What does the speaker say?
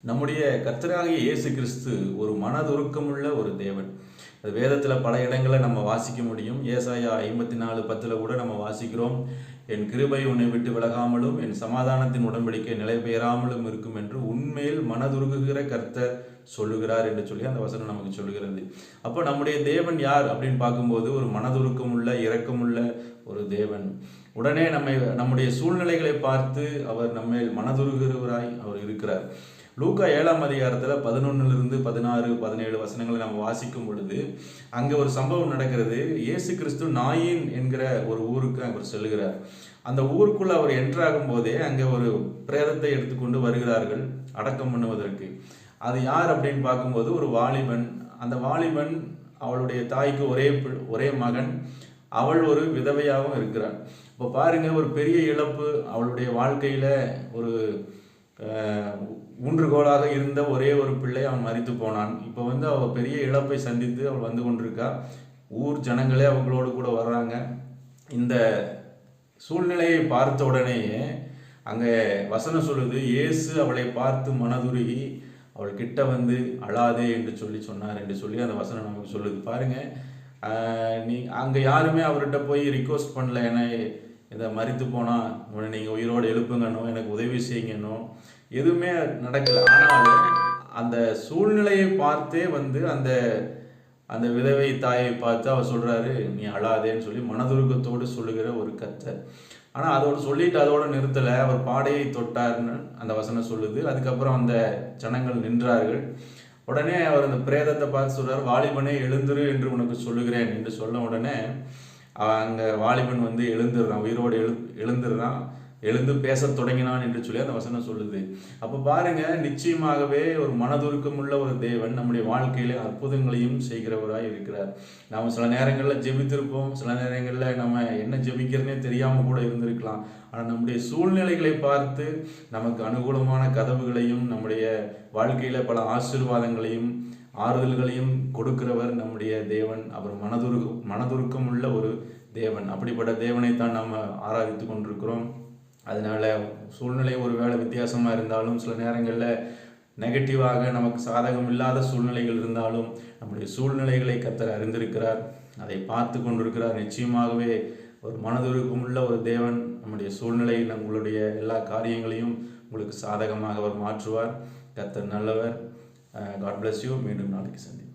நம்முடைய கர்த்தராகிய இயேசு கிறிஸ்து ஒரு மனதுருக்கமுள்ள ஒரு தேவன். அது வேதத்தில் பல இடங்களை நம்ம வாசிக்க முடியும். ஏசாயா 54:10 கூட நம்ம வாசிக்கிறோம், என் கிருபை உன்னை விட்டு விலகாமலும் என் சமாதானத்தின் உடன்படிக்கை நிலை பெயராமலும் இருக்கும் என்று உண்மையில் மனதுருகுகிற கர்த்தர் சொல்லுகிறார் என்று சொல்லி அந்த வசனம் நமக்கு சொல்லுகிறது. அப்போ நம்முடைய தேவன் யார் அப்படின்னு பார்க்கும்போது ஒரு மனதுருக்கமுள்ள இரக்கமுள்ள ஒரு தேவன். உடனே நம்முடைய சூழ்நிலைகளை பார்த்து அவர் நம்மை மனதுருகிறவராய் அவர் இருக்கிறார். லூக்கா 7ஆம் அதிகாரத்தில் 11 16 17 வசனங்களை நம்ம வாசிக்கும் பொழுது அங்கே ஒரு சம்பவம் நடக்கிறது. இயேசு கிறிஸ்து நாயின் என்கிற ஒரு ஊருக்கு அவர் செல்கிறார். அந்த ஊருக்குள்ள அவர் என்ட்ராகும் போதே அங்கே ஒரு பிரேதத்தை எடுத்துக்கொண்டு வருகிறார்கள் அடக்கம் பண்ணுவதற்கு. அது யார் அப்படின்னு பார்க்கும்போது ஒரு வாலிபன். அந்த வாலிபன் அவளுடைய தாய்க்கு ஒரே மகன், அவள் ஒரு விதவையாகவும் இருக்கிறாள். இப்போ பாருங்க, ஒரு பெரிய இழப்பு அவளுடைய வாழ்க்கையில. ஒரு ஊன்றுகோலாக இருந்த ஒரே ஒரு பிள்ளை அவன் மரித்து போனான். இப்போ அவள் பெரிய இழப்பை சந்தித்து அவள் வந்து கொண்டிருக்கா. ஊர் ஜனங்களே அவங்களோடு கூட வர்றாங்க. இந்த சூழ்நிலையை பார்த்த உடனேயே அங்கே வசனம் சொல்லுது, இயேசு அவளை பார்த்து மனதுருகி அவள் கிட்ட வந்து அழாதே என்று சொன்னார் என்று சொல்லி அந்த வசனம் நமக்கு சொல்லுது. பாருங்க, அங்கே யாருமே அவர்கிட்ட போய் ரிக்வஸ்ட் பண்ணல, ஏன்னா இதை மரித்து போனால் உடனே நீங்கள் உயிரோடு எழுப்புங்கன்னோ, எனக்கு உதவி செய்யுங்கன்னோ எதுவுமே நடக்கலை. ஆனாலும் அந்த சூழ்நிலையை பார்த்தே அந்த விதவை தாயை பார்த்து அவர் சொல்கிறாரு, நீ அழாதேன்னு சொல்லி மனதுருக்கத்தோடு சொல்லுகிற ஒரு கர்த்தர். ஆனால் அதோடு சொல்லிட்டு அதோடு நிறுத்தலை, அவர் பாடையை தொட்டார்னு அந்த வசனம் சொல்லுது. அதுக்கப்புறம் அந்த ஜனங்கள் நின்றார்கள். உடனே அவர் அந்த பிரேதத்தை பார்த்து சொல்கிறார், வாலிபனே எழுந்துரு என்று உனக்கு சொல்லுகிறேன் என்று சொல்ல உடனே அங்கே வாலிபன் எழுந்துடுறான், உயிரோடு எழுந்துடுறான், எழுந்து பேச தொடங்கினான் என்று சொல்லி அந்த வசனம் சொல்லுது. அப்போ பாருங்க, நிச்சயமாகவே ஒரு மனதுருக்கமுள்ள ஒரு தேவன் நம்முடைய வாழ்க்கையில அற்புதங்களையும் செய்கிறவராய் இருக்கிறார். நாம் சில நேரங்களில் ஜெபித்திருப்போம், சில நேரங்களில் நம்ம என்ன ஜெபிக்கிறதுனே தெரியாமல் கூட இருந்திருக்கலாம். ஆனால் நம்முடைய சூழ்நிலைகளை பார்த்து நமக்கு அனுகூலமான கதவுகளையும் நம்முடைய வாழ்க்கையில பல ஆசீர்வாதங்களையும் ஆறுதல்களையும் கொடுக்கிறவர் நம்முடைய தேவன். அவர் மனதுருக்கம் உள்ள ஒரு தேவன். அப்படிப்பட்ட தேவனைத்தான் நாம் ஆராதித்து கொண்டிருக்கிறோம். அதனால சூழ்நிலை ஒரு வேளை வித்தியாசமாக இருந்தாலும், சில நேரங்களில் நெகட்டிவாக நமக்கு சாதகம் இல்லாத சூழ்நிலைகள் இருந்தாலும் நம்முடைய சூழ்நிலைகளை கர்த்தர் அறிந்திருக்கிறார், அதை பார்த்து கொண்டிருக்கிறார். நிச்சயமாகவே ஒரு மனதுருக்கமுள்ள ஒரு தேவன் நம்முடைய சூழ்நிலையில் நம்மளுடைய எல்லா காரியங்களையும் உங்களுக்கு சாதகமாக அவர் மாற்றுவார். கர்த்தர் நல்லவர். God bless you. மீண்டும் நாளைக்கு சந்திப்போம்.